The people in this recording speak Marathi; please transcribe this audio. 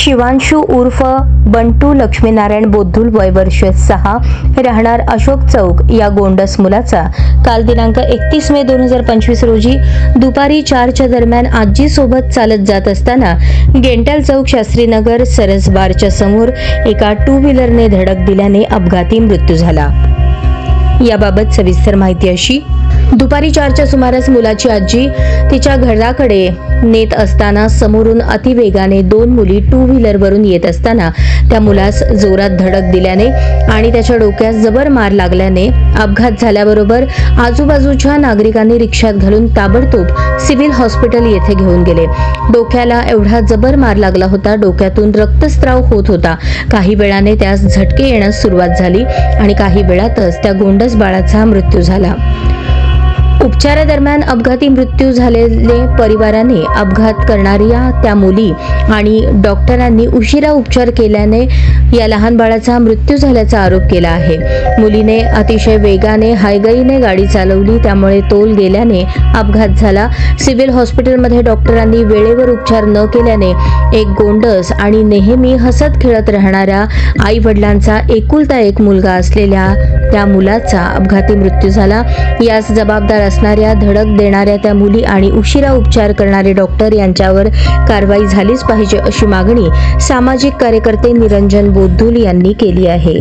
शिवांशु उर्फ बंटू लक्ष्मीनारायण बोद्धुल वय वर्ष 6 राहणार अशोक चौक या गोंडस मुलाचा काल दिनांक 31 मे 2025 रोजी दुपारी 4च्या दरम्यान आजीसोबत चालत जात असताना गेंटल चौक शास्त्रीनगर सरस बारच्या समोर एका टू व्हीलरने धडक दिल्याने अपघाती मृत्यू झाला। याबाबत सविस्तर माहिती अशी, दुपारी 4च्या सुमारास मुलाची आजी तिच्या घराकडे नेत असताना समोरून अतिवेगाने 2 मुली टू व्हीलरवरून येत असताना त्या मुलास जोरात धडक दिल्याने आणि त्याच्या डोक्यास जबर मार लागल्याने अपघात झाल्याबरोबर आजूबाजूच्या नागरिकांनी रिक्षात घालून ताबडतोब सिव्हिल हॉस्पिटल येथे घेऊन गेले। डोक्याला एवढा जबर मार लागला होता, डोक्यातून रक्तस्राव होत होता। काही वेळाने त्यास झटके येण्यास सुरुवात झाली आणि काही वेळातच त्या गोंडस बाळाचा मृत्यू झाला। उपचारादरम्यान अपघाती मृत्यू झालेले परिवाराने अपघात करणाऱ्या त्या मुली आणि डॉक्टरांनी उशिरा उपचार केल्याने या लहान बाळाचा मृत्यू झाल्याचा आरोप केला आहे। मुलीने अतिशय वेगाने हायगईने गाडी चालवली, त्यामुळे तोल गेल्याने अपघात झाला। सिव्हिल हॉस्पिटलमध्ये डॉक्टरांनी वेळेवर उपचार न केल्याने एक गोंडस आणि नेहमी हसत खेळत राहणाऱ्या आई वडिलांचा एकुलता एक मुलगा असलेल्या त्या मुलाचा अपघाती मृत्यू झाला। यास जबाबदार असणाऱ्या, धडक देणाऱ्या त्या मुली आणि उशिरा उपचार करणारे डॉक्टर यांच्यावर कारवाई झालीच पाहिजे अशी मागणी सामाजिक कार्यकर्ते निरंजन बोद्धुल यांनी केली आहे।